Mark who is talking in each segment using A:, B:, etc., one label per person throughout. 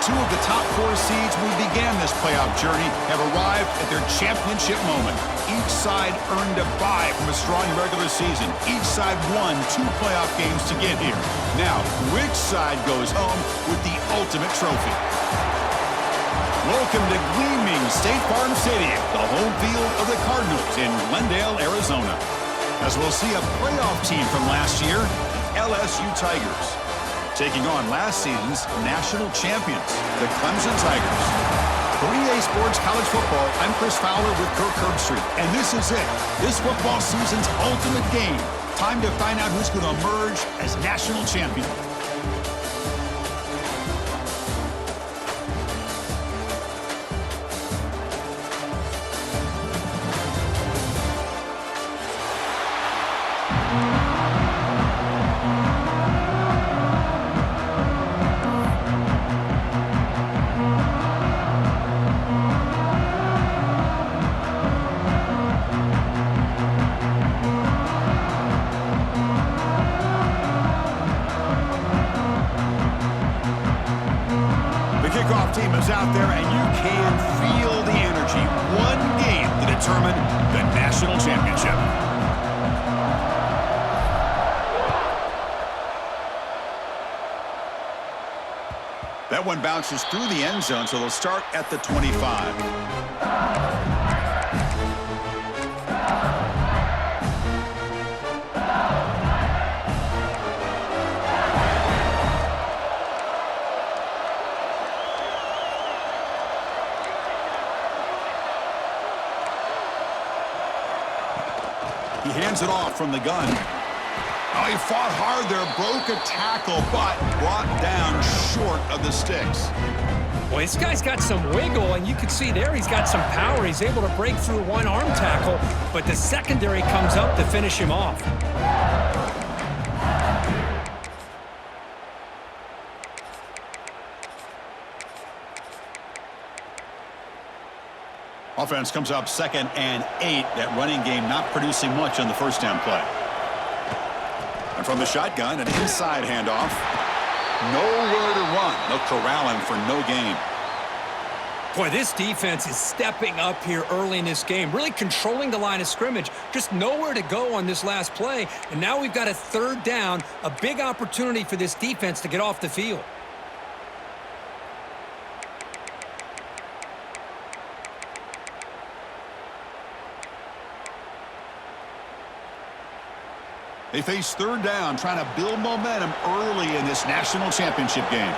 A: Two of the top 4 seeds who began this playoff journey have arrived at their championship moment. Each side earned a bye from a strong regular season. Each side won 2 playoff games to get here. Now, which side goes home with the ultimate trophy? Welcome to gleaming State Farm Stadium, the home field of the Cardinals in Glendale, Arizona. As we'll see a playoff team from last year, the LSU Tigers, taking on last season's national champions, the Clemson Tigers. For EA Sports College Football, I'm Chris Fowler with Kirk Herbstreit, and this is it. This football season's ultimate game. Time to find out who's going to emerge as national champion. Team is out there, and you can feel the energy. One game to determine the national championship. That one bounces through the end zone, so they'll start at the 25. He hands it off from the gun. Oh, he fought hard there, broke a tackle, but brought down short of the sticks.
B: Well, this guy's got some wiggle, and you can see there he's got some power. He's able to break through one arm tackle, but the secondary comes up to finish him off.
A: Offense comes up 2nd and 8. That running game not producing much on the first down play. And from the shotgun, an inside handoff. Nowhere to run. They'll corral him for no gain.
B: Boy, this defense is stepping up here early in this game, really controlling the line of scrimmage. Just nowhere to go on this last play. And now we've got a 3rd down, a big opportunity for this defense to get off the field.
A: They face 3rd down, trying to build momentum early in this national championship game.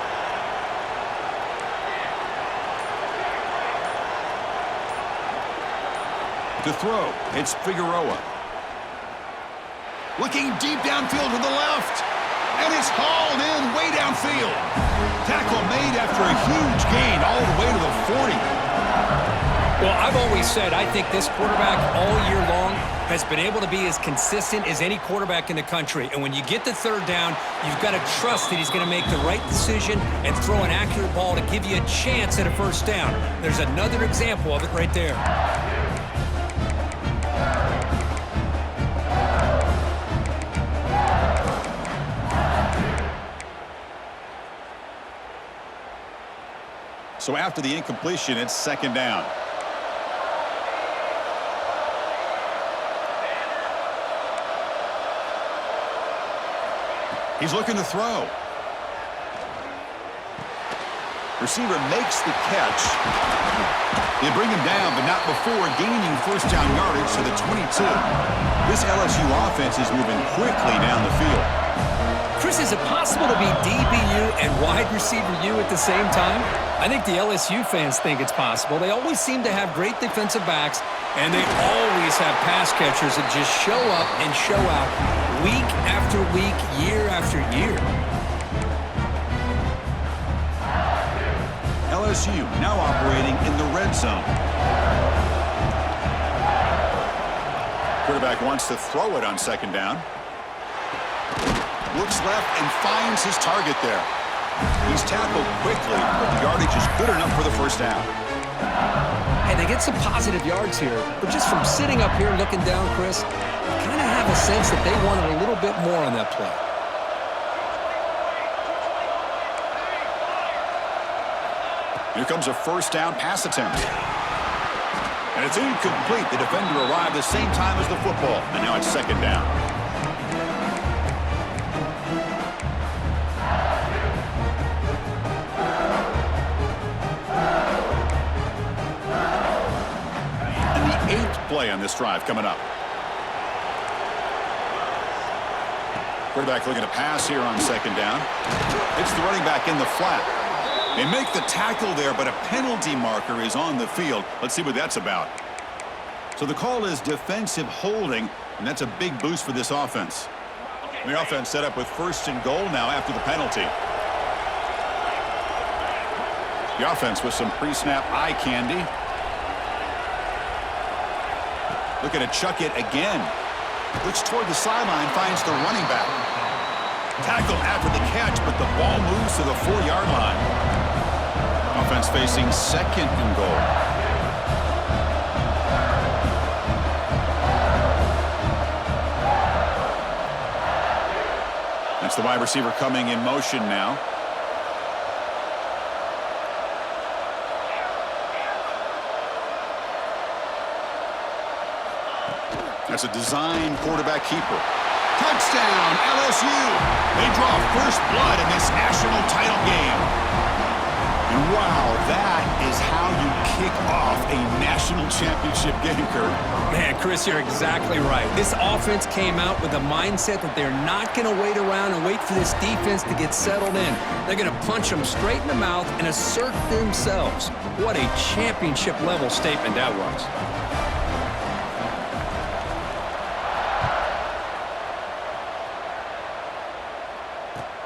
A: To throw, it's Figueroa. Looking deep downfield to the left. And it's hauled in way downfield. Tackle made after a huge gain all the way to the 40.
B: Well, I've always said I think this quarterback all year long has been able to be as consistent as any quarterback in the country. And when you get the 3rd down, you've got to trust that he's going to make the right decision and throw an accurate ball to give you a chance at a 1st down. There's another example of it right there.
A: So after the incompletion, it's 2nd down. He's looking to throw. Receiver makes the catch. They bring him down, but not before gaining 1st down yardage to the 22. This LSU offense is moving quickly down the field.
B: Chris, is it possible to be DBU and wide receiver U at the same time? I think the LSU fans think it's possible. They always seem to have great defensive backs, and they always have pass catchers that just show up and show out week after week, year after year.
A: LSU now operating in the red zone. Quarterback wants to throw it on 2nd down. Looks left and finds his target there. He's tackled quickly, but the yardage is good enough for the 1st down.
B: And they get some positive yards here, but just from sitting up here looking down, Chris, I kind of have a sense that they wanted a little bit more on that play.
A: Here comes a first down pass attempt. And it's incomplete. The defender arrived the same time as the football. And now it's second down. And the 8th play on this drive coming up. Quarterback looking to pass here on second down. It's the running back in the flat. They make the tackle there, but a penalty marker is on the field. Let's see what that's about. So the call is defensive holding, and that's a big boost for this offense. The offense set up with first and goal now after the penalty. The offense with some pre-snap eye candy. Looking to chuck it again. Looks toward the sideline, finds the running back. Tackle after the catch, but the ball moves to the 4-yard line. Offense facing second and goal. That's the wide receiver coming in motion now. That's a design quarterback keeper. Touchdown, LSU! They draw first blood in this national title game. And wow, that is how you kick off a national championship game, Kurt.
B: Man, Chris, you're exactly right. This offense came out with a mindset that they're not going to wait around and wait for this defense to get settled in. They're going to punch them straight in the mouth and assert themselves. What a championship-level statement that was.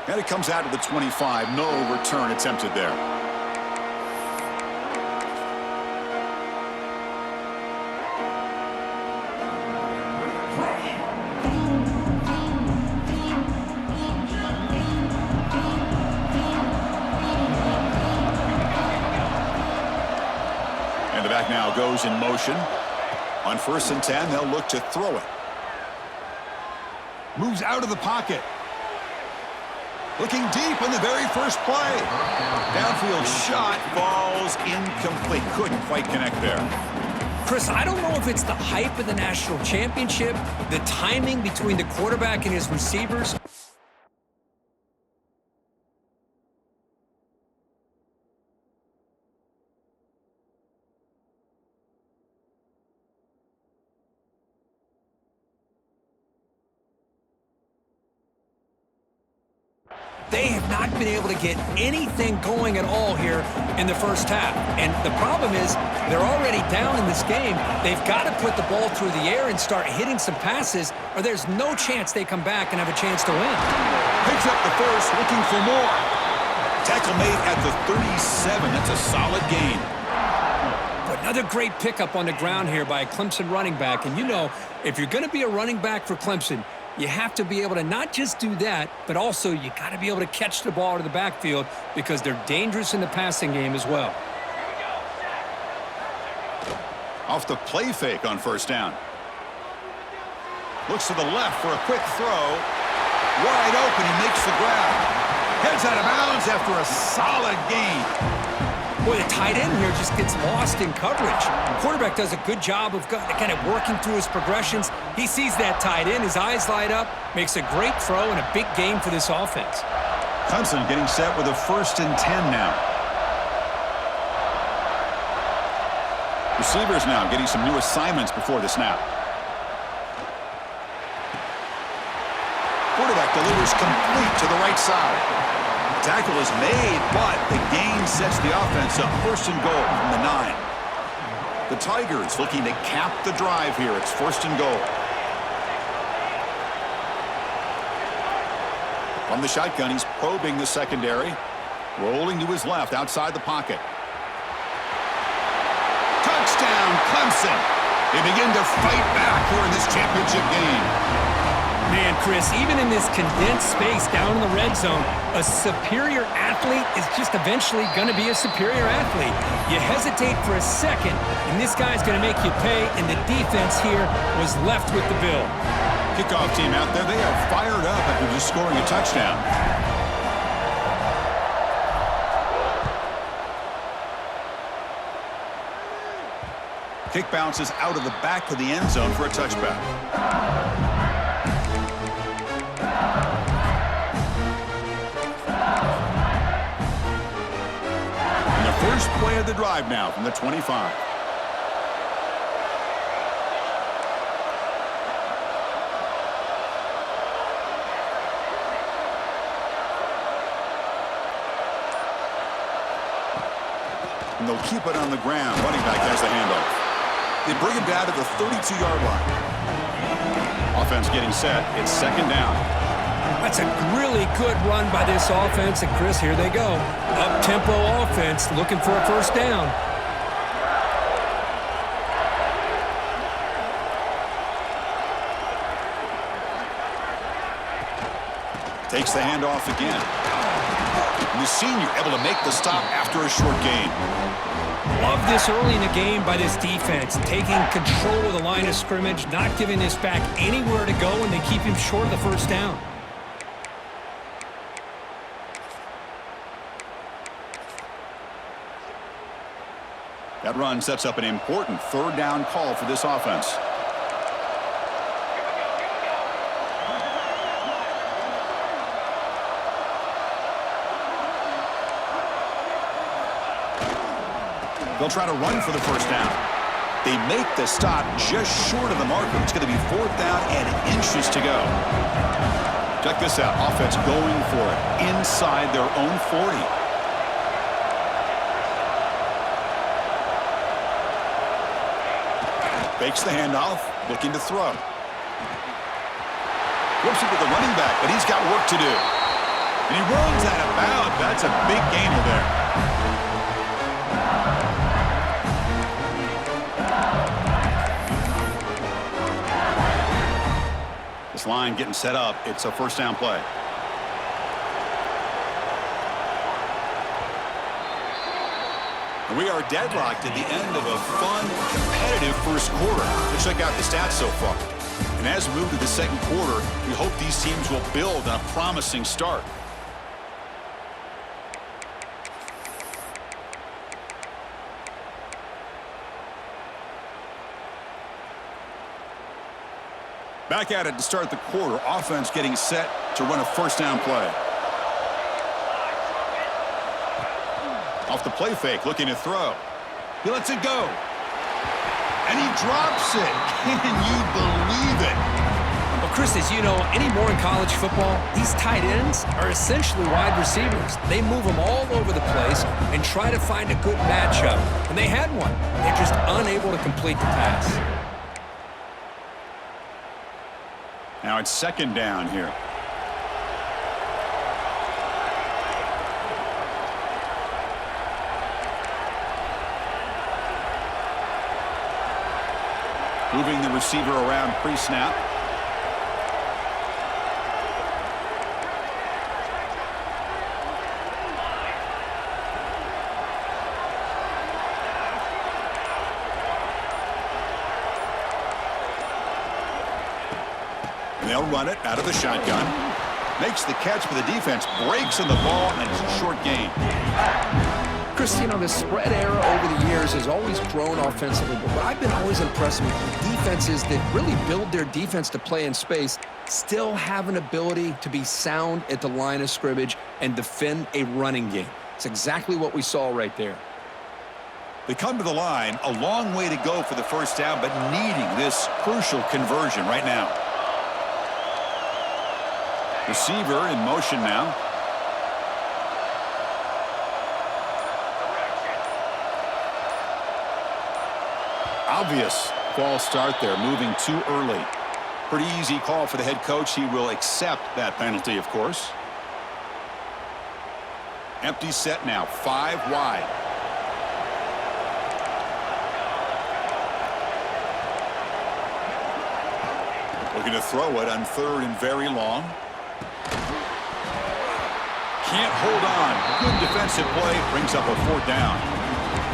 A: And it comes out to the 25. No return attempted there. And the back now goes in motion. On 1st and 10, they'll look to throw it. Moves out of the pocket. Looking deep in the very first play. Downfield shot falls incomplete. Couldn't quite connect there.
B: Chris, I don't know if it's the hype of the national championship, the timing between the quarterback and his receivers. They have not been able to get anything going at all here in the first half. And the problem is they're already down in this game. They've got to put the ball through the air and start hitting some passes, or there's no chance they come back and have a chance to win.
A: Picks up the first, looking for more. Tackle made at the 37. That's a solid gain.
B: But another great pickup on the ground here by a Clemson running back. And you know, if you're going to be a running back for Clemson, you have to be able to not just do that, but also you got to be able to catch the ball out of the backfield because they're dangerous in the passing game as well.
A: Off the play fake on first down. Looks to the left for a quick throw. Wide open, he makes the grab. Heads out of bounds after a solid gain.
B: Boy, the tight end here just gets lost in coverage. The quarterback does a good job of kind of working through his progressions. He sees that tight end, his eyes light up, makes a great throw and a big gain for this offense.
A: Clemson getting set with a 1st and 10 now. Receivers now getting some new assignments before the snap. Quarterback delivers complete to the right side. Tackle is made, but the gain sets the offense up. 1st and goal from the 9. The Tigers looking to cap the drive here. It's 1st and goal. From the shotgun, he's probing the secondary. Rolling to his left outside the pocket. Touchdown, Clemson. They begin to fight back here in this championship game.
B: Man, Chris, even in this condensed space down in the red zone, a superior athlete is just eventually going to be a superior athlete. You hesitate for a second, and this guy's going to make you pay, and the defense here was left with the bill.
A: Kickoff team out there, they are fired up after just scoring a touchdown. Kick bounces out of the back of the end zone for a touchback. And the first play of the drive now from the 25. And they'll keep it on the ground. Running back has the handoff. They bring him down to the 32-yard line. Offense getting set. It's second down.
B: That's a really good run by this offense. And, Chris, here they go. Up-tempo offense looking for a first down.
A: Takes the handoff again. And the senior able to make the stop after a short gain.
B: Love this early in the game by this defense, taking control of the line of scrimmage, not giving this back anywhere to go, and they keep him short of the first down.
A: That run sets up an important third down call for this offense. They'll try to run for the first down. They make the stop just short of the marker. It's going to be fourth down and inches to go. Check this out. Offense going for it inside their own 40. Fakes the handoff, looking to throw. Whoops it with the running back, but he's got work to do. And he runs out of bounds. That's a big gainer there. This line getting set up. It's a first down play. And we are deadlocked at the end of a fun, competitive first quarter. Let's check out the stats so far. And as we move to the second quarter, we hope these teams will build on a promising start. Back at it to start the quarter. Offense getting set to run a first down play. Off the play fake, looking to throw. He lets it go. And he drops it. Can you believe it?
B: Well, Chris, as you know, anymore in college football, these tight ends are essentially wide receivers. They move them all over the place and try to find a good matchup. And they had one. They're just unable to complete the pass.
A: Now it's second down here. Moving the receiver around pre-snap. And they'll run it out of the shotgun. Makes the catch, but the defense breaks in the ball, and it's a short gain.
B: Chris, you know, the spread era over the years has always grown offensively, but what I've been always impressed with defenses that really build their defense to play in space still have an ability to be sound at the line of scrimmage and defend a running game. It's exactly what we saw right there.
A: They come to the line, a long way to go for the first down, but needing this crucial conversion right now. Receiver in motion now. Obvious false start there, moving too early. Pretty easy call for the head coach. He will accept that penalty, of course. Empty set now, 5 wide. Looking to throw it on third and very long. Can't hold on. Good defensive play. Brings up a fourth down.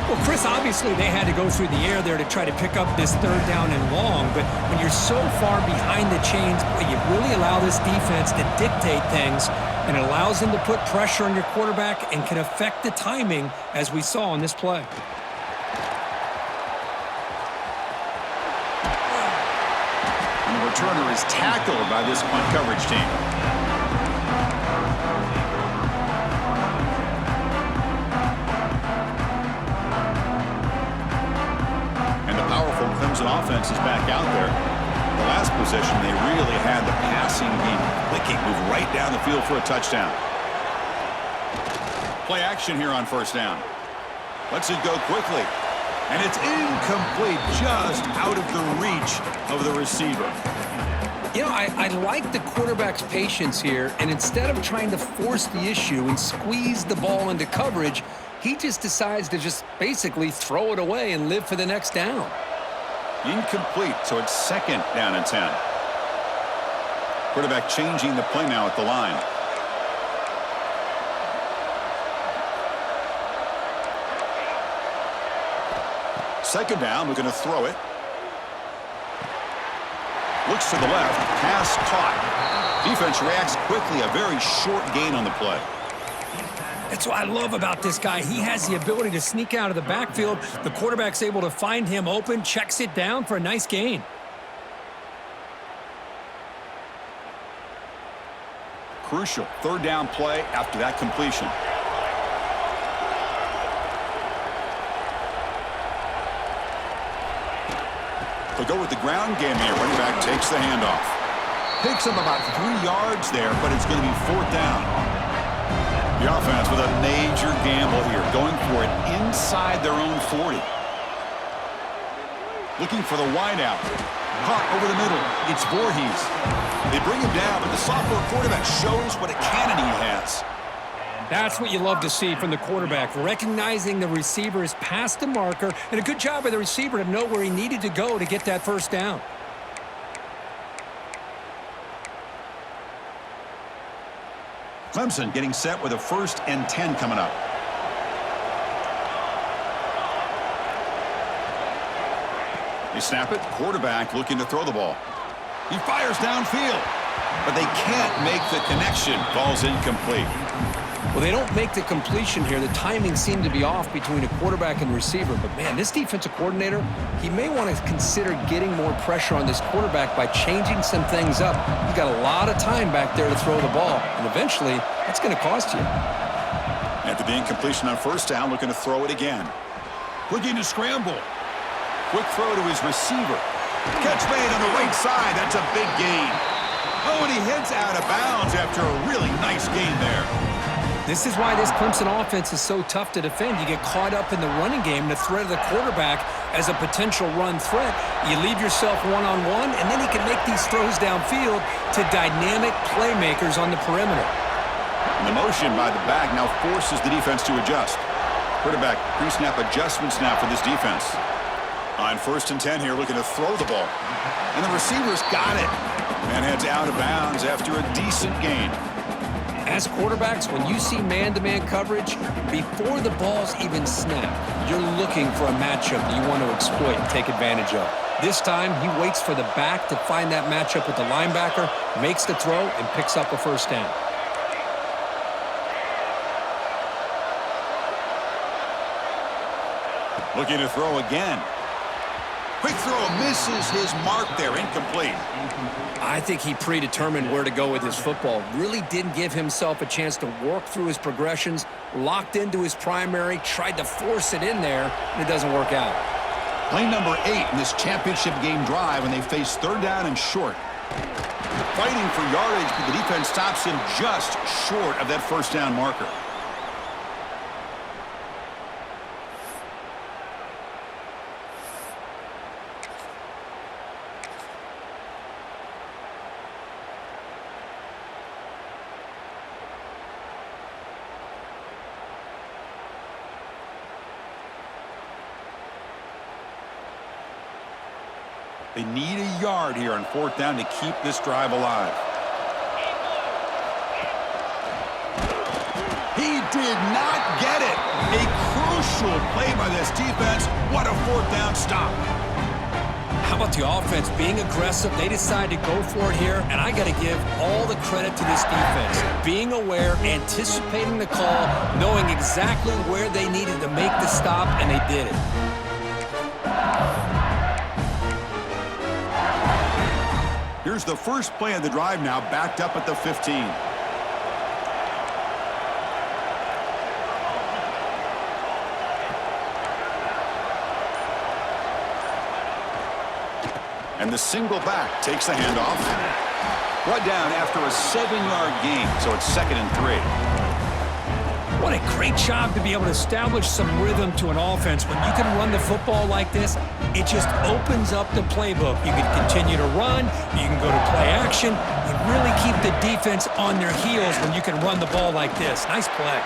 B: Well, Chris, obviously they had to go through the air there to try to pick up this third down and long, but when you're so far behind the chains, you really allow this defense to dictate things, and it allows them to put pressure on your quarterback and can affect the timing, as we saw on this play.
A: returner is tackled by this punt coverage team. And the powerful Clemson offense is back out there. The last possession, they really had the passing game clicking, move right down the field for a touchdown. Play action here on first down. Lets it go quickly. And it's incomplete, just out of the reach of the receiver.
B: You know, I like the quarterback's patience here, and instead of trying to force the issue and squeeze the ball into coverage, he just decides to just basically throw it away and live for the next down.
A: Incomplete, so it's second down and 10. Quarterback changing the play now at the line. Second down, we're going to throw it. Looks to the left, pass caught. Defense reacts quickly, a very short gain on the play.
B: That's what I love about this guy. He has the ability to sneak out of the backfield. The quarterback's able to find him open, checks it down for a nice gain.
A: Crucial third down play after that completion. They'll go with the ground game here. Running back takes the handoff. Picks up about 3 yards there, but it's going to be fourth down. The offense with a major gamble here, going for it inside their own 40. Looking for the wideout. Caught over the middle. It's Voorhees. They bring him down, but the sophomore quarterback shows what a cannon he has.
B: That's what you love to see from the quarterback, recognizing the receiver is past the marker, and a good job by the receiver to know where he needed to go to get that first down.
A: Clemson getting set with a 1st and 10 coming up. They snap it. Quarterback looking to throw the ball. He fires downfield, but they can't make the connection. Ball's incomplete.
B: Well, they don't make the completion here. The timing seemed to be off between a quarterback and receiver. But, man, this defensive coordinator, he may want to consider getting more pressure on this quarterback by changing some things up. He's got a lot of time back there to throw the ball. And eventually, that's going to cost you.
A: After the incompletion on first down, looking to throw it again. Looking to scramble. Quick throw to his receiver. Catch made on the right side. That's a big gain. Oh, and he heads out of bounds after a really nice gain there.
B: This is why this Clemson offense is so tough to defend. You get caught up in the running game, the threat of the quarterback as a potential run threat. You leave yourself one-on-one, and then he can make these throws downfield to dynamic playmakers on the perimeter.
A: And the motion by the back now forces the defense to adjust. Quarterback pre-snap adjustments now for this defense. On 1st and 10 here, looking to throw the ball. And the receiver's got it. And heads out of bounds after a decent gain.
B: As quarterbacks, when you see man-to-man coverage, before the ball's even snapped, you're looking for a matchup that you want to exploit and take advantage of. This time, he waits for the back to find that matchup with the linebacker, makes the throw, and picks up a first down.
A: Looking to throw again. Quick throw misses his mark there, incomplete.
B: I think he predetermined where to go with his football. Really didn't give himself a chance to work through his progressions, locked into his primary, tried to force it in there, and it doesn't work out.
A: Play number 8 in this championship game drive when they face 3rd down and short. Fighting for yardage, but the defense stops him just short of that first down marker. They need a yard here on 4th down to keep this drive alive. He did not get it. A crucial play by this defense. What a 4th down stop.
B: How about the offense being aggressive? They decide to go for it here, and I got to give all the credit to this defense. Being aware, anticipating the call, knowing exactly where they needed to make the stop, and they did it.
A: Here's the first play of the drive now, backed up at the 15. And the single back takes the handoff. Brought down after a 7-yard gain, so it's 2nd and 3.
B: What a great job to be able to establish some rhythm to an offense. When you can run the football like this, it just opens up the playbook. You can continue to run. You can go to play action. You really keep the defense on their heels when you can run the ball like this. Nice play.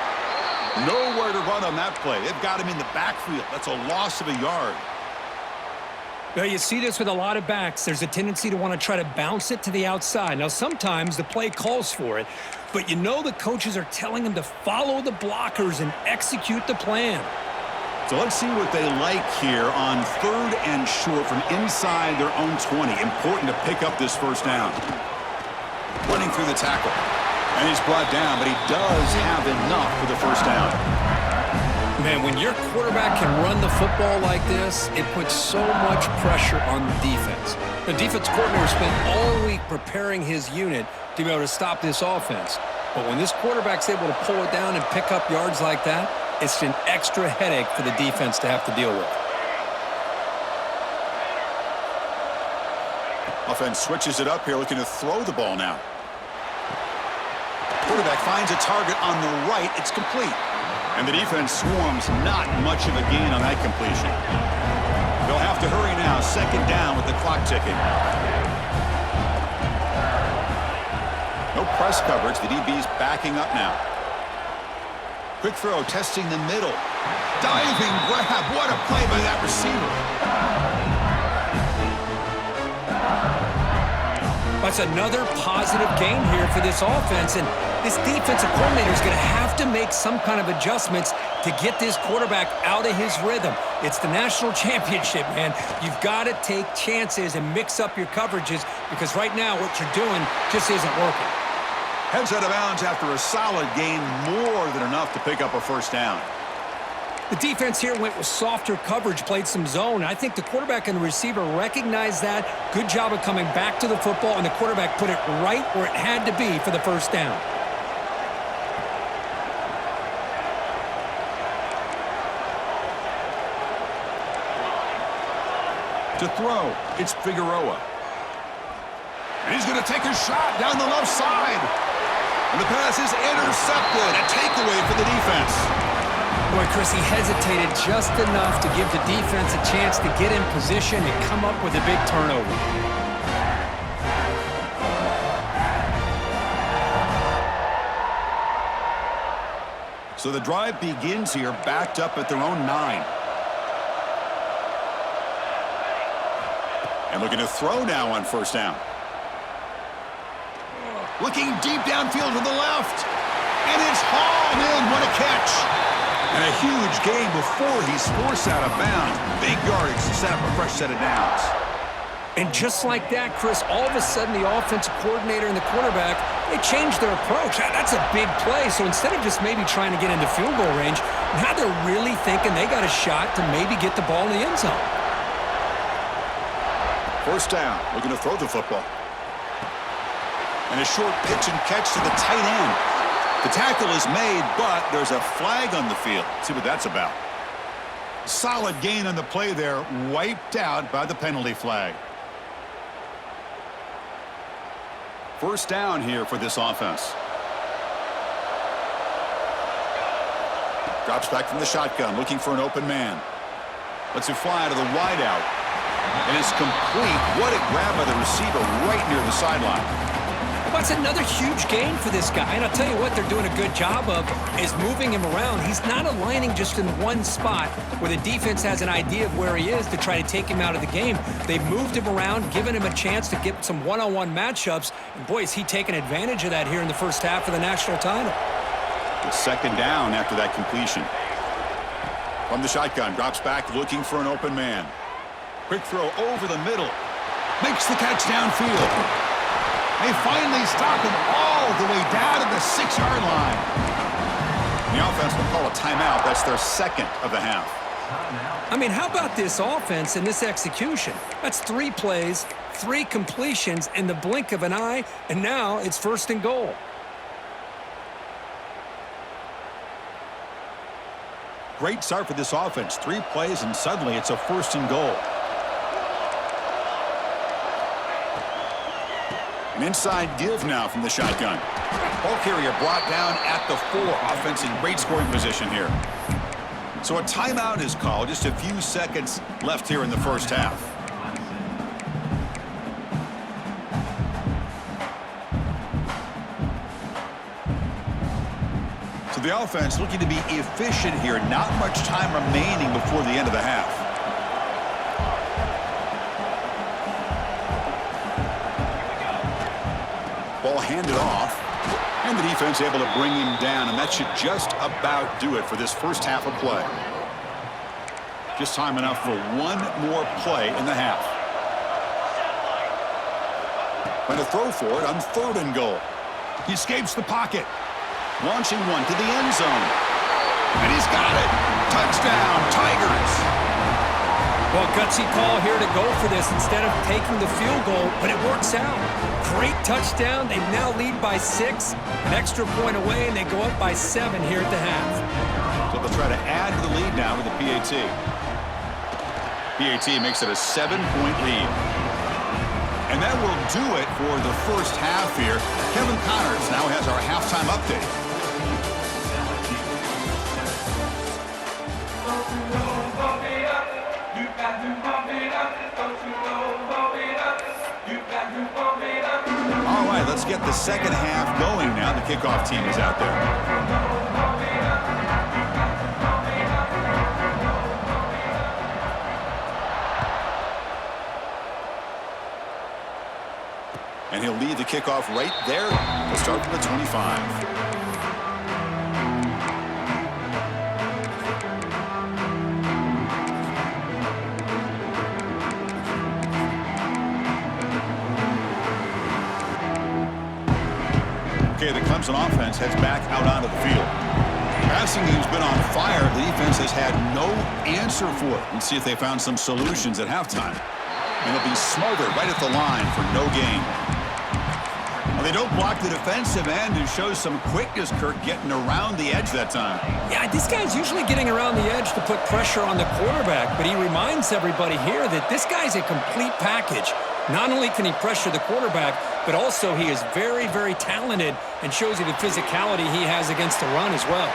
A: Nowhere to run on that play. They've got him in the backfield. That's a loss of a yard.
B: Well, you see this with a lot of backs. There's a tendency to want to try to bounce it to the outside. Now, sometimes the play calls for it, but you know the coaches are telling them to follow the blockers and execute the plan.
A: So let's see what they like here on 3rd and short from inside their own 20. Important to pick up this first down. Running through the tackle. And he's brought down, but he does have enough for the first down.
B: Man, when your quarterback can run the football like this, it puts so much pressure on the defense. The defense coordinator spent all week preparing his unit to be able to stop this offense. But when this quarterback's able to pull it down and pick up yards like that, it's an extra headache for the defense to have to deal with.
A: Offense switches it up here, looking to throw the ball now. Quarterback finds a target on the right. It's complete. And the defense swarms, not much of a gain on that completion. They'll have to hurry now, 2nd down with the clock ticking. No press coverage, the DB's backing up now. Quick throw, testing the middle. Diving grab, what a play by that receiver.
B: That's another positive gain here for this offense, and this defensive coordinator is going to have to make some kind of adjustments to get this quarterback out of his rhythm. It's the national championship, man. You've got to take chances and mix up your coverages because right now what you're doing just isn't working.
A: Heads out of bounds after a solid gain, more than enough to pick up a first down.
B: The defense here went with softer coverage, played some zone. I think the quarterback and the receiver recognized that. Good job of coming back to the football, and the quarterback put it right where it had to be for the first down.
A: To throw, it's Figueroa. And he's going to take a shot down the left side. And the pass is intercepted. A takeaway for the defense.
B: Boy, Chris, he hesitated just enough to give the defense a chance to get in position and come up with a big turnover.
A: So the drive begins here, backed up at their own 9. And looking to throw now on first down. Looking deep downfield to the left. And it's hauled in. What a catch. And a huge gain before he's forced out of bounds. Big yardage to set up a fresh set of downs.
B: And just like that, Chris, all of a sudden the offensive coordinator and the quarterback, they changed their approach. That's a big play. So instead of just maybe trying to get into field goal range, now they're really thinking they got a shot to maybe get the ball in the end zone.
A: First down, looking to throw the football. And a short pitch and catch to the tight end. The tackle is made, but there's a flag on the field. See what that's about. Solid gain on the play there, wiped out by the penalty flag. First down here for this offense. Drops back from the shotgun, looking for an open man. Lets it fly to the wideout. And it's complete. What a grab by the receiver right near the sideline.
B: That's another huge gain for this guy. And I'll tell you what they're doing a good job of is moving him around. He's not aligning just in one spot where the defense has an idea of where he is to try to take him out of the game. They've moved him around, given him a chance to get some one-on-one matchups. And boy, is he taking advantage of that here in the first half of the national title.
A: The second down after that completion. From the shotgun, drops back looking for an open man. Quick throw over the middle. Makes the catch downfield. They finally stop him all the way down to the 6-yard line. The offense will call a timeout. That's their second of the half.
B: I mean, how about this offense and this execution? That's 3 plays, 3 completions in the blink of an eye, and now it's 1st and goal.
A: Great start for this offense. 3 plays, and suddenly it's a 1st and goal. An inside give now from the shotgun. Ball carrier brought down at the 4. Offense in great scoring position here. So a timeout is called. Just a few seconds left here in the first half. So the offense looking to be efficient here. Not much time remaining before the end of the half. Ball handed off. And the defense able to bring him down, and that should just about do it for this first half of play. Just time enough for 1 more play in the half. Going to throw for it on 3rd and goal. He escapes the pocket. Launching one to the end zone. And he's got it. Touchdown, Tigers.
B: Well, gutsy call here to go for this instead of taking the field goal, but it works out. Great touchdown. They now lead by 6. An extra point away, and they go up by 7 here at the half.
A: So they'll try to add to the lead now with the PAT. PAT makes it a 7-point lead. And that will do it for the first half here. Kevin Connors now has our halftime update. All right, let's get the second half going now. The kickoff team is out there. And he'll lead the kickoff right there. We'll start from the 25. Okay, the Clemson offense heads back out onto the field. Passing game's been on fire. The defense has had no answer for it. Let's see if they found some solutions at halftime. And it'll be smothered right at the line for no gain. Well, they don't block the defensive end and shows some quickness, Kirk, getting around the edge that time.
B: Yeah, this guy's usually getting around the edge to put pressure on the quarterback, but he reminds everybody here that this guy's a complete package. Not only can he pressure the quarterback, but also he is very, very talented and shows you the physicality he has against the run as well.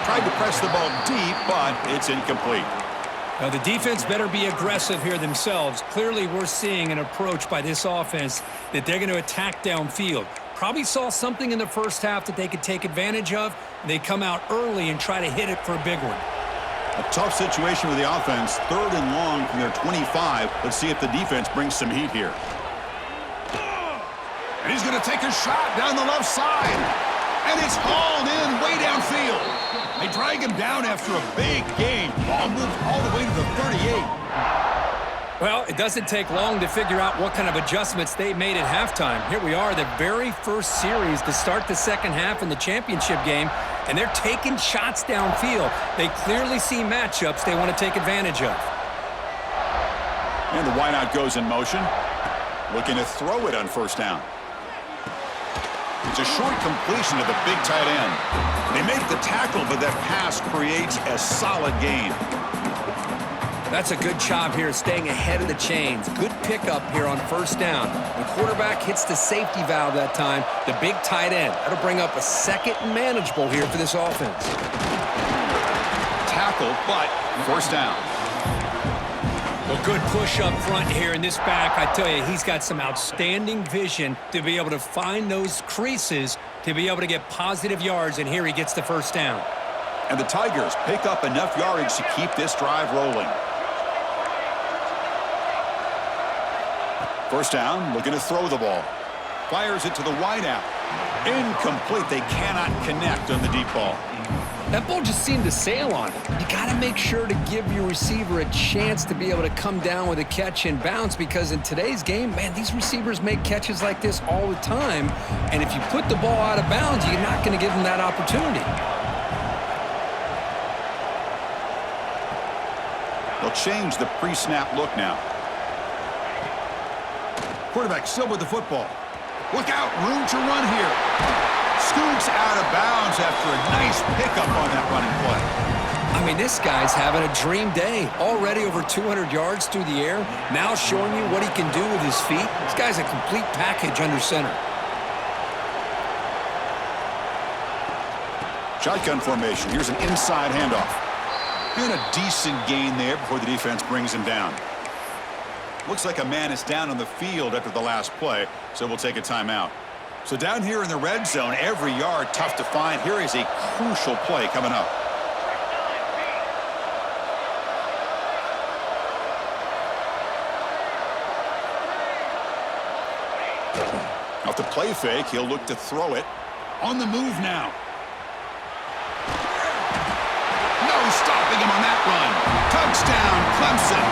A: Tried to press the ball deep, but it's incomplete.
B: Now, the defense better be aggressive here themselves. Clearly, we're seeing an approach by this offense that they're going to attack downfield. Probably saw something in the first half that they could take advantage of. They come out early and try to hit it for a big one.
A: A tough situation with the offense. 3rd and long from their 25. Let's see if the defense brings some heat here. And he's going to take a shot down the left side. And it's hauled in way downfield. They drag him down after a big gain. Ball moves all the way to the 38.
B: Well, it doesn't take long to figure out what kind of adjustments they made at halftime. Here we are, the very first series to start the second half in the championship game, and they're taking shots downfield. They clearly see matchups they want to take advantage of.
A: And the wideout goes in motion. Looking to throw it on 1st down. It's a short completion to the big tight end. They make the tackle, but that pass creates a solid gain.
B: That's a good job here, staying ahead of the chains. Good pickup here on 1st down. The quarterback hits the safety valve that time. The big tight end. That'll bring up a 2nd manageable here for this offense.
A: Tackle, but 1st down.
B: Well, good push up front here in this back. I tell you, he's got some outstanding vision to be able to find those creases to be able to get positive yards, and here he gets the 1st down.
A: And the Tigers pick up enough yardage to keep this drive rolling. 1st down, looking to throw the ball. Fires it to the wideout. Incomplete. They cannot connect on the deep ball.
B: That ball just seemed to sail on it. You got to make sure to give your receiver a chance to be able to come down with a catch and bounce, because in today's game, man, these receivers make catches like this all the time. And if you put the ball out of bounds, you're not going to give them that opportunity.
A: They'll change the pre-snap look now. Quarterback still with the football. Look out, room to run here. Scoots out of bounds after a nice pickup on that running play.
B: I mean, this guy's having a dream day. Already over 200 yards through the air. Now showing you what he can do with his feet. This guy's a complete package under center.
A: Shotgun formation. Here's an inside handoff. Doing a decent gain there before the defense brings him down. Looks like a man is down on the field after the last play, so we'll take a timeout. So down here in the red zone, every yard tough to find. Here is a crucial play coming up. Off the play fake, he'll look to throw it. On the move now. No stopping him on that run. Touchdown, Clemson.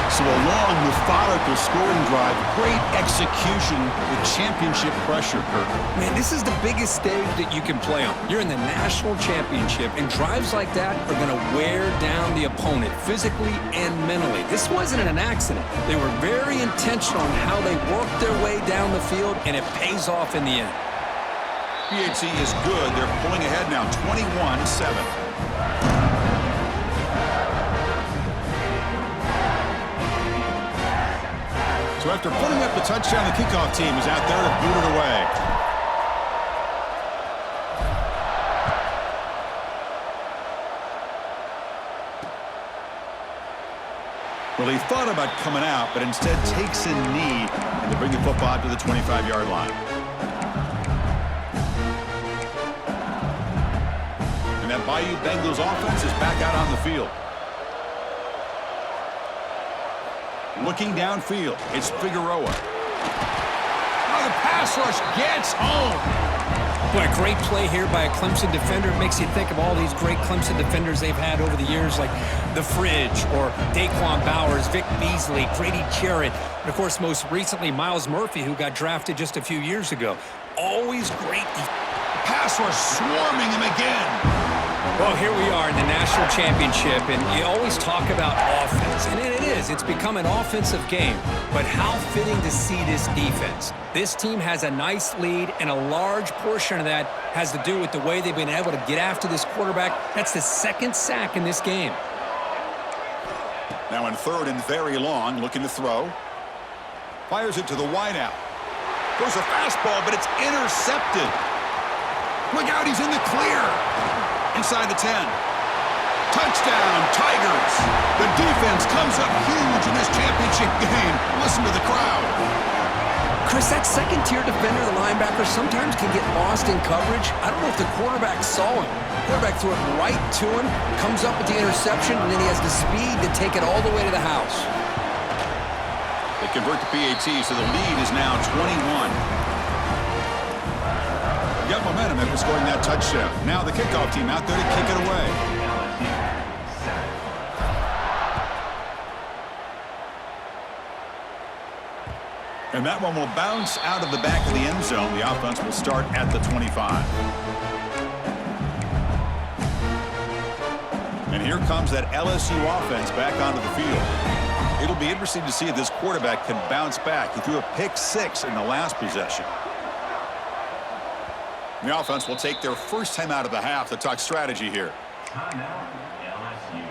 A: So a long, methodical scoring drive. Great execution with championship pressure, Kirk.
B: Man, this is the biggest stage that you can play on. You're in the national championship, and drives like that are going to wear down the opponent physically and mentally. This wasn't an accident. They were very intentional on how they worked their way down the field, and it pays off in the end.
A: PAT is good. They're pulling ahead now, 21-7. So after putting up the touchdown, the kickoff team is out there to boot it away. Well, he thought about coming out, but instead takes a knee and to bring the football to the 25-yard line. And that Bayou Bengals offense is back out on the field. Looking downfield, it's Figueroa. Oh, the pass rush gets home.
B: Boy, a great play here by a Clemson defender. It makes you think of all these great Clemson defenders they've had over the years, like The Fridge or Daquan Bowers, Vic Beasley, Grady Jarrett, and, of course, most recently, Miles Murphy, who got drafted just a few years ago. Always great.
A: Pass rush swarming him again.
B: Well, here we are in the national championship, and you always talk about offense, and it is. It's become an offensive game, but how fitting to see this defense. This team has a nice lead, and a large portion of that has to do with the way they've been able to get after this quarterback. That's the second sack in this game.
A: Now in third and very long, looking to throw. Fires it to the wideout. Throws a fastball, but it's intercepted. Look out, he's in the clear. Inside the 10. Touchdown, Tigers. The defense comes up huge in this championship game. Listen to the crowd.
B: Chris, that second-tier defender, the linebacker, sometimes can get lost in coverage. I don't know if the quarterback saw him. Quarterback threw it right to him, comes up with the interception, and then he has the speed to take it all the way to the house.
A: They convert to PAT, so the lead is now 21. Got momentum after scoring that touchdown. Now the kickoff team out there to kick it away. And that one will bounce out of the back of the end zone. The offense will start at the 25. And here comes that LSU offense back onto the field. It'll be interesting to see if this quarterback can bounce back. He threw a pick-6 in the last possession. The offense will take their first time out of the half to talk strategy here.
C: Timeout, LSU.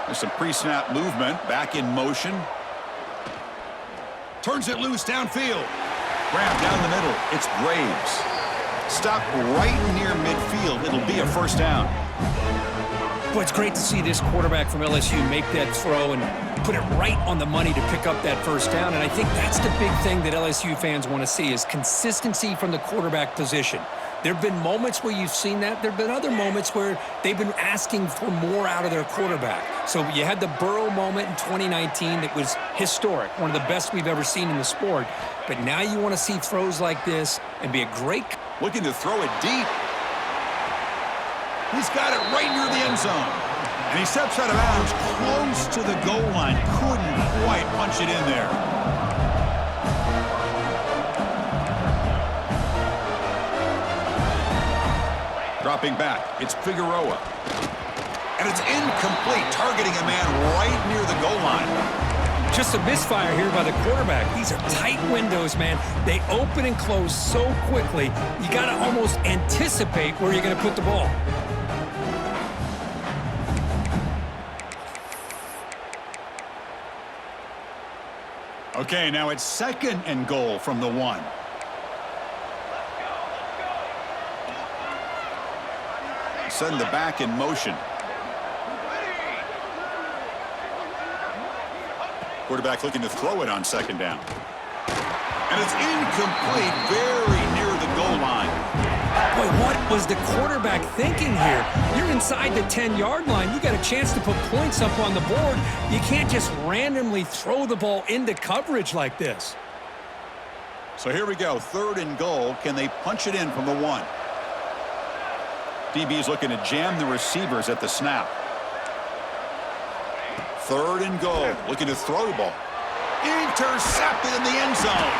A: There's some pre-snap movement, back in motion. Turns it loose downfield. Grab down the middle. It's Graves. Stopped right near midfield. It'll be a first down.
B: Boy, it's great to see this quarterback from LSU make that throw and put it right on the money to pick up that first down. And I think that's the big thing that LSU fans want to see is consistency from the quarterback position. There have been moments where you've seen that. There have been other moments where they've been asking for more out of their quarterback. So you had the Burrow moment in 2019 that was historic, one of the best we've ever seen in the sport. But now you want to see throws like this and be a great
A: Looking to throw it deep. He's got it right near the end zone. And he steps out of bounds close to the goal line. Couldn't quite punch it in there. Dropping back, it's Figueroa. And it's incomplete, targeting a man right near the goal line.
B: Just a misfire here by the quarterback. These are tight windows, man. They open and close so quickly, you got to almost anticipate where you're going to put the ball.
A: Okay, now it's 2nd and goal from the 1. Send the back in motion. Quarterback looking to throw it on 2nd down. And it's incomplete, very near the goal line.
B: Boy, what was the quarterback thinking here? You're inside the 10-yard line. You got a chance to put points up on the board. You can't just randomly throw the ball into coverage like this.
A: So here we go, 3rd and goal. Can they punch it in from the 1? DB's looking to jam the receivers at the snap. 3rd and goal, looking to throw the ball. Intercepted in the end zone.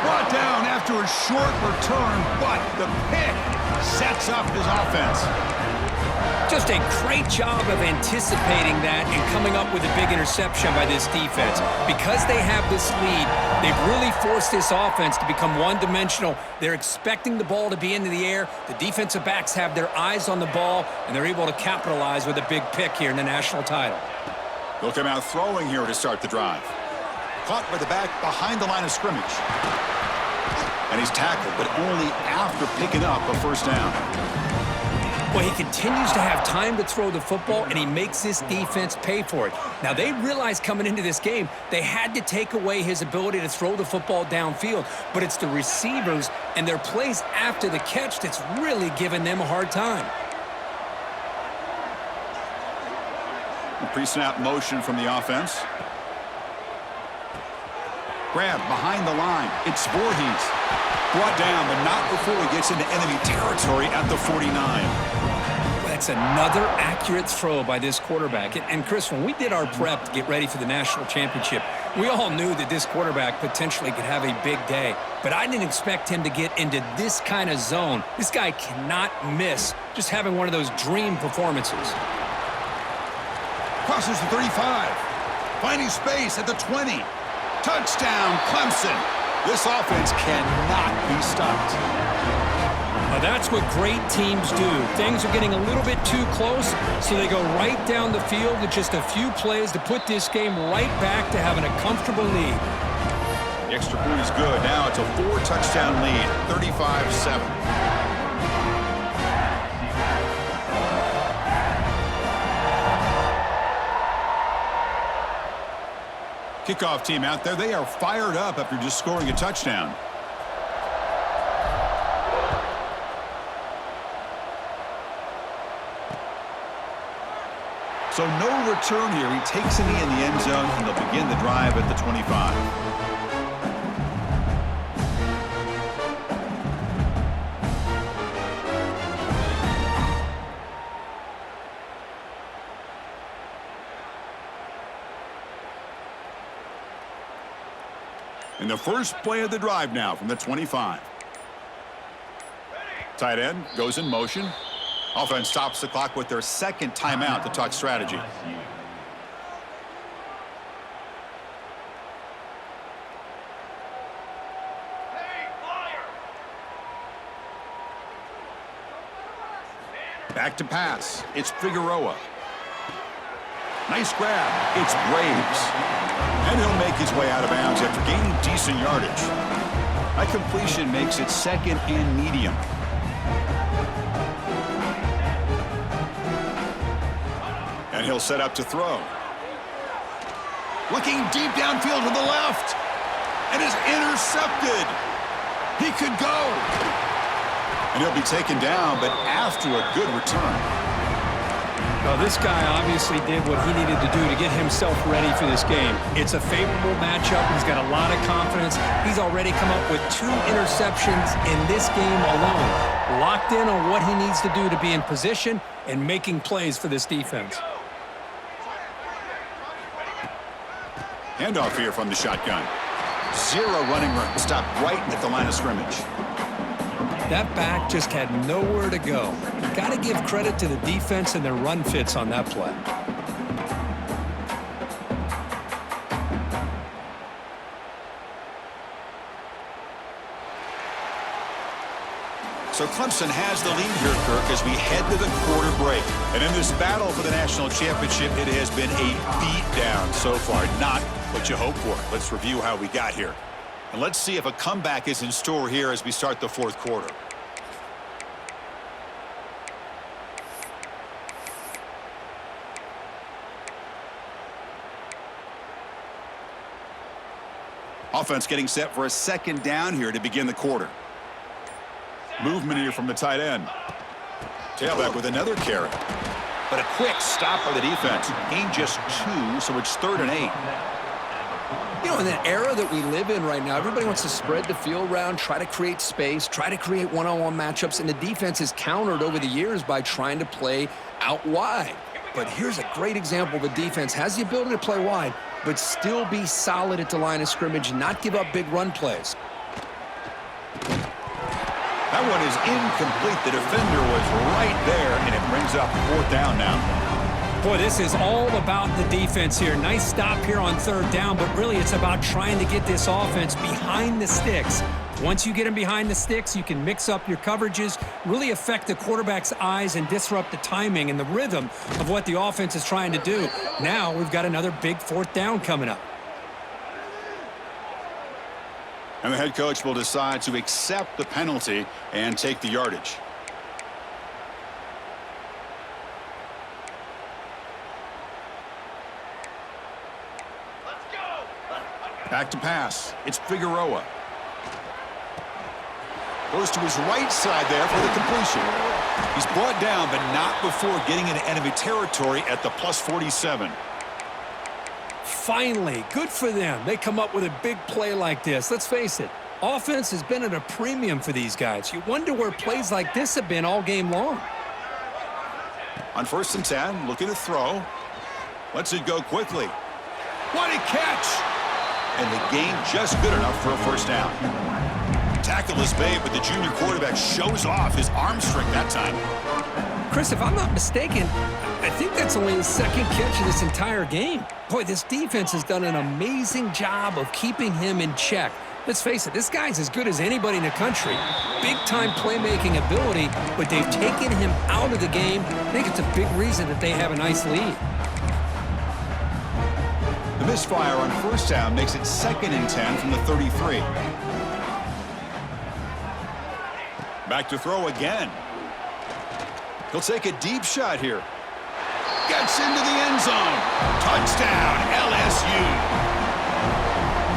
A: Brought down after a short return, but the pick sets up his offense.
B: Just a great job of anticipating that and coming up with a big interception by this defense. Because they have this lead, they've really forced this offense to become one-dimensional. They're expecting the ball to be into the air. The defensive backs have their eyes on the ball, and they're able to capitalize with a big pick here in the national title.
A: They'll come out throwing here to start the drive. Caught by the back behind the line of scrimmage. And he's tackled, but only after picking up a 1st down.
B: Well, he continues to have time to throw the football, and he makes this defense pay for it. Now, they realized coming into this game they had to take away his ability to throw the football downfield, but it's the receivers and their plays after the catch that's really giving them a hard time.
A: Pre-snap motion from the offense. Grab behind the line. It's Voorhees. Brought down, but not before he gets into enemy territory at the 49.
B: That's another accurate throw by this quarterback. And Chris, when we did our prep to get ready for the national championship, we all knew that this quarterback potentially could have a big day. But I didn't expect him to get into this kind of zone. This guy cannot miss just having one of those dream performances.
A: Crosses the 35. Finding space at the 20. Touchdown, Clemson. This offense cannot be stopped.
B: Now that's what great teams do. Things are getting a little bit too close, so they go right down the field with just a few plays to put this game right back to having a comfortable lead.
A: The extra point is good. Now it's a 4-touchdown lead, 35-7. Kickoff team out there, they are fired up after just scoring a touchdown. So no return here. He takes a knee in the end zone, and they'll begin the drive at the 25. And the first play of the drive now from the 25. Tight end goes in motion. Offense stops the clock with their 2nd timeout to talk strategy. Back to pass. It's Figueroa. Nice grab. It's Graves. And he'll make his way out of bounds after gaining decent yardage. That completion makes it 2nd and medium. And he'll set up to throw. Looking deep downfield to the left. And is intercepted. He could go. And he'll be taken down, but after a good return.
B: Well, this guy obviously did what he needed to do to get himself ready for this game. It's a favorable matchup. He's got a lot of confidence. He's already come up with 2 interceptions in this game alone. Locked in on what he needs to do to be in position and making plays for this defense.
A: Handoff here from the shotgun. 0 running room. Stopped right at the line of scrimmage.
B: That back just had nowhere to go. Got to give credit to the defense and their run fits on that play.
A: So Clemson has the lead here, Kirk, as we head to the quarter break. And in this battle for the national championship, it has been a beatdown so far. Not what you hoped for. Let's review how we got here. And let's see if a comeback is in store here as we start the fourth quarter. Offense getting set for a second down here to begin the quarter. Movement here from the tight end. Tailback with another carry. But a quick stop by the defense. Gain just 2, so it's 3rd and 8.
B: You know, in the era that we live in right now, everybody wants to spread the field around, try to create space, try to create one-on-one matchups, and the defense is countered over the years by trying to play out wide. But here's a great example. The defense has the ability to play wide, but still be solid at the line of scrimmage, not give up big run plays.
A: That one is incomplete. The defender was right there, and it brings up 4th down now.
B: Boy, this is all about the defense here. Nice stop here on 3rd down, but really it's about trying to get this offense behind the sticks. Once you get them behind the sticks, you can mix up your coverages, really affect the quarterback's eyes and disrupt the timing and the rhythm of what the offense is trying to do. Now we've got another big 4th down coming up.
A: And the head coach will decide to accept the penalty and take the yardage. Back to pass. It's Figueroa. Goes to his right side there for the completion. He's brought down, but not before getting into enemy territory at the +47.
B: Finally, good for them. They come up with a big play like this. Let's face it, offense has been at a premium for these guys. You wonder where plays like this have been all game long.
A: On 1st and 10, looking to throw. Lets it go quickly. What a catch! And the gain just good enough for a 1st down. Tackle is made, but the junior quarterback shows off his arm strength that time.
B: Chris, if I'm not mistaken, I think that's only his 2nd catch of this entire game. Boy, this defense has done an amazing job of keeping him in check. Let's face it, this guy's as good as anybody in the country. Big-time playmaking ability, but they've taken him out of the game. I think it's a big reason that they have a nice lead.
A: The misfire on 1st down makes it 2nd and 10 from the 33. Back to throw again. He'll take a deep shot here. Gets into the end zone. Touchdown, LSU.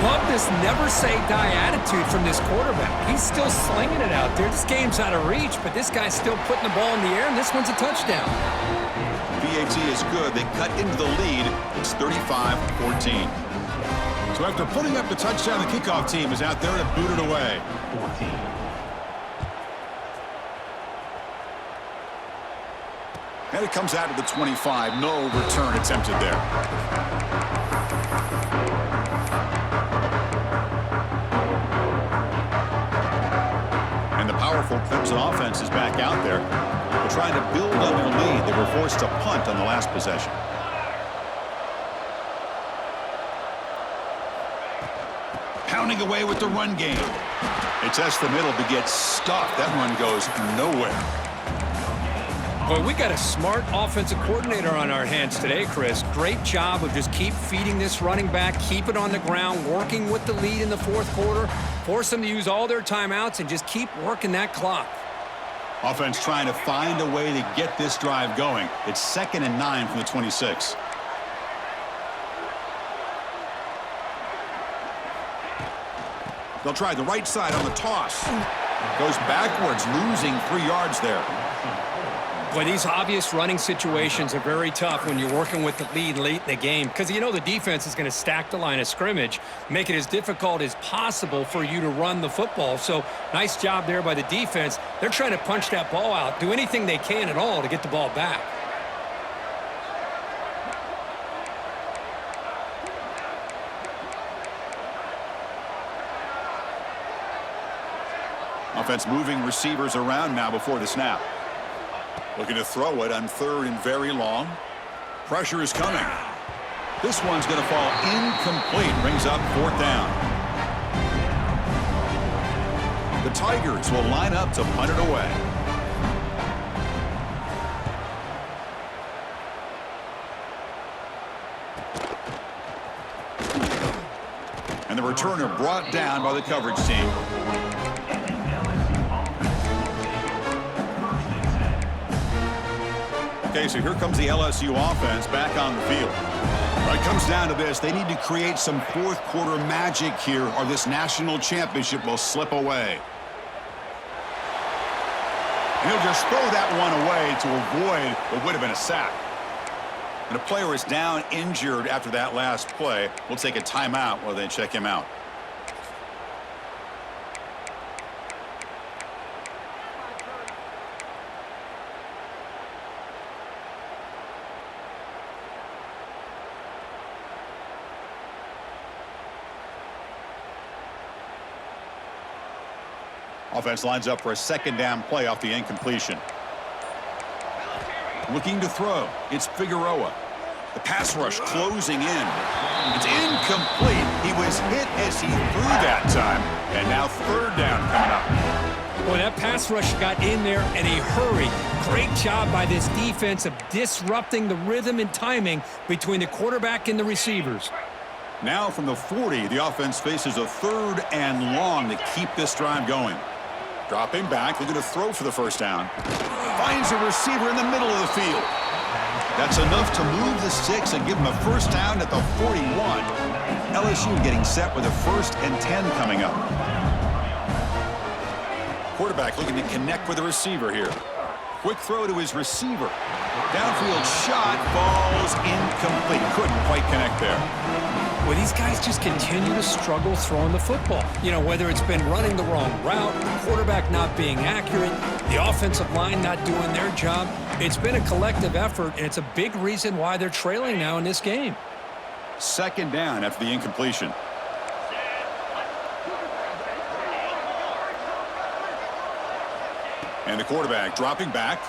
B: Love this never-say-die attitude from this quarterback. He's still slinging it out there. This game's out of reach, but this guy's still putting the ball in the air, and this one's a touchdown.
A: VAT is good. They cut into the lead. It's 35-14. So after putting up the touchdown, the kickoff team is out there to boot it away.
C: 14.
A: And it comes out to the 25. No return attempted there. And the powerful Clemson offense is back out there. They're trying to build up a lead. They were forced to punt on the last possession. Pounding away with the run game. They test the middle but get stuffed. That run goes nowhere.
B: Boy, we got a smart offensive coordinator on our hands today, Chris. Great job of just keep feeding this running back, keep it on the ground, working with the lead in the 4th quarter, force them to use all their timeouts, and just keep working that clock.
A: Offense trying to find a way to get this drive going. It's 2nd and 9 from the 26. They'll try the right side on the toss. Goes backwards, losing 3 yards there.
B: Boy, these obvious running situations are very tough when you're working with the lead late in the game because you know the defense is going to stack the line of scrimmage, make it as difficult as possible for you to run the football. So nice job there by the defense. They're trying to punch that ball out, do anything they can at all to get the ball back.
A: Offense moving receivers around now before the snap. Looking to throw it on third and very long. Pressure is coming. This one's going to fall incomplete. Brings up fourth down. The Tigers will line up to punt it away. And the returner brought down by the coverage team. Okay, so here comes the LSU offense back on the field. It comes down to this. They need to create some fourth quarter magic here or this national championship will slip away. And he'll just throw that one away to avoid what would have been a sack. And the player is down injured after that last play. We'll take a timeout while they check him out. Offense lines up for a second down play off the incompletion. Looking to throw. It's Figueroa. The pass rush closing in. It's incomplete. He was hit as he threw that time. And now third down coming up.
B: Boy, that pass rush got in there in a hurry. Great job by this defense of disrupting the rhythm and timing between the quarterback and the receivers.
A: Now from the 40, the offense faces a third and long to keep this drive going. Dropping back, looking to throw for the first down. Finds a receiver in the middle of the field. That's enough to move the sticks and give him a first down at the 41. LSU getting set with a 1st and 10 coming up. Quarterback looking to connect with the receiver here. Quick throw to his receiver. Downfield shot falls incomplete. Couldn't quite connect there.
B: Well, these guys just continue to struggle throwing the football. You know, whether it's been running the wrong route, the quarterback not being accurate, the offensive line not doing their job. It's been a collective effort, and it's a big reason why they're trailing now in this game.
A: Second down after the incompletion. And the quarterback dropping back.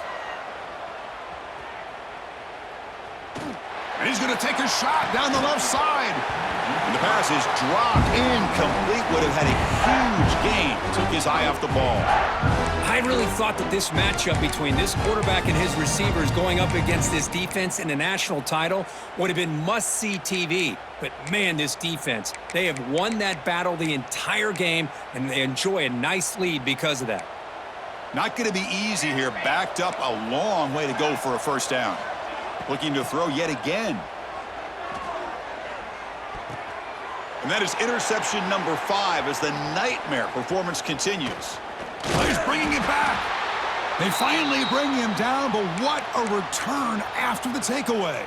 A: And he's going to take a shot down the left side. And the pass is dropped incomplete. Would have had a huge gain. Took his eye off the ball.
B: I really thought that this matchup between this quarterback and his receivers going up against this defense in a national title would have been must-see TV. But, man, this defense, they have won that battle the entire game, and they enjoy a nice lead because of that.
A: Not going to be easy here. Backed up a long way to go for a first down. Looking to throw yet again. And that is interception number 5 as the nightmare performance continues. He's bringing it back. They finally bring him down, but what a return after the takeaway.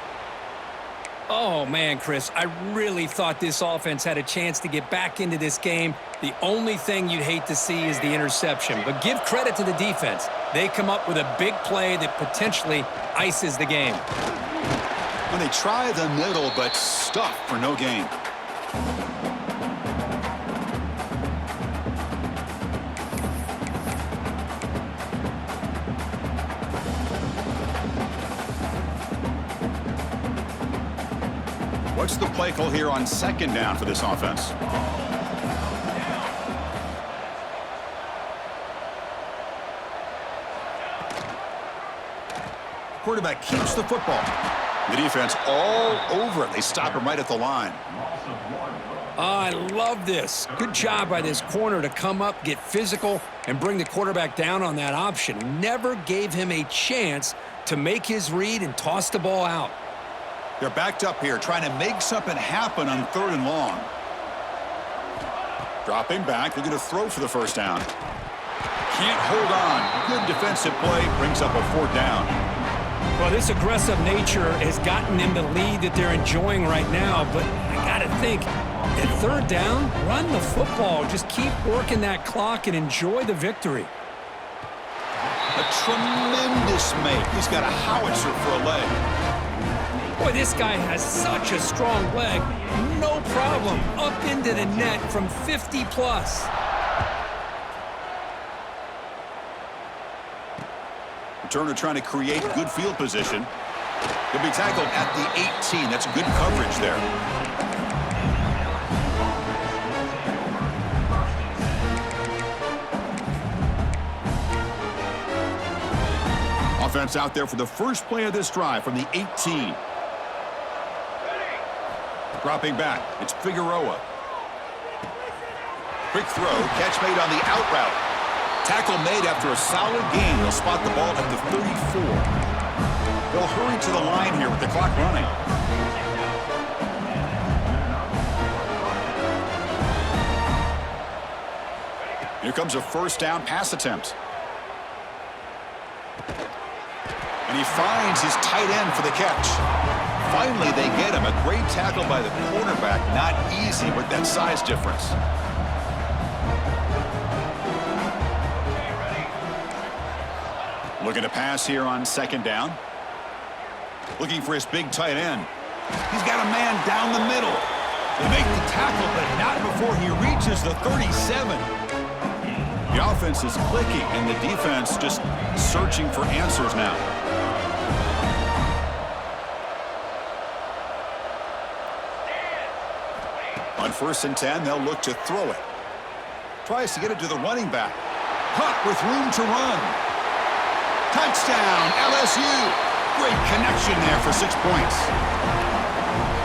B: Oh, man, Chris, I really thought this offense had a chance to get back into this game. The only thing you'd hate to see is the interception. But give credit to the defense. They come up with a big play that potentially ices the game.
A: When they try the middle, but stuff for no gain. What's the play call here on second down for this offense? Quarterback keeps the football. The defense all over it. They stop him right at the line.
B: I love this. Good job by this corner to come up, get physical, and bring the quarterback down on that option. Never gave him a chance to make his read and toss the ball out.
A: They're backed up here, trying to make something happen on third and long. Dropping back, looking to throw for the first down. Can't hold on. Good defensive play brings up a 4th down.
B: Well, this aggressive nature has gotten them the lead that they're enjoying right now, but I got to think, at 3rd down, run the football. Just keep working that clock and enjoy the victory.
A: A tremendous make. He's got a howitzer for a leg.
B: Boy, this guy has such a strong leg. No problem. Up into the net from 50 plus.
A: Returner trying to create good field position. He'll be tackled at the 18. That's good coverage there. Offense out there for the first play of this drive from the 18. Dropping back, it's Figueroa. Quick throw, catch made on the out route. Tackle made after a solid gain. They'll spot the ball at the 34. They'll hurry to the line here with the clock running. Here comes a 1st down pass attempt. And he finds his tight end for the catch. Finally, they get him. A great tackle by the quarterback. Not easy with that size difference. Looking to pass here on 2nd down. Looking for his big tight end. He's got a man down the middle. They make the tackle, but not before he reaches the 37. The offense is clicking, and the defense just searching for answers now. On 1st and 10, they'll look to throw it. Tries to get it to the running back. Caught with room to run. Touchdown, LSU. Great connection there for 6 points.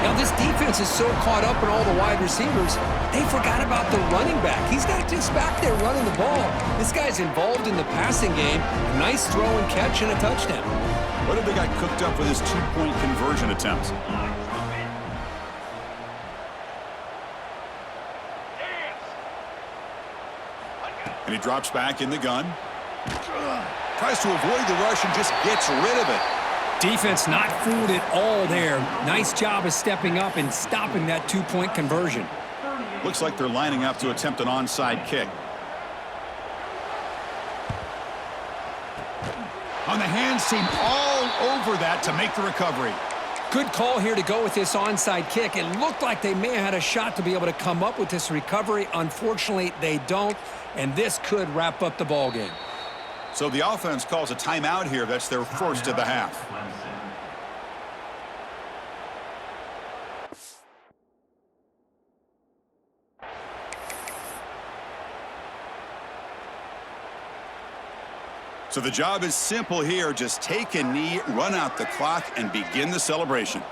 B: Now, this defense is so caught up in all the wide receivers, they forgot about the running back. He's not just back there running the ball. This guy's involved in the passing game. A nice throw and catch and a touchdown.
A: What have they got cooked up with his 2-point conversion attempt? And he drops back in the gun. Tries to avoid the rush and just gets rid of it.
B: Defense not fooled at all there. Nice job of stepping up and stopping that 2-point conversion.
A: Looks like they're lining up to attempt an onside kick. On the hands team all over that to make the recovery.
B: Good call here to go with this onside kick. It looked like they may have had a shot to be able to come up with this recovery. Unfortunately, they don't, and this could wrap up the ball game.
A: So the offense calls a timeout here. That's their first of the half. So the job is simple here. Just take a knee, run out the clock, and begin the celebration.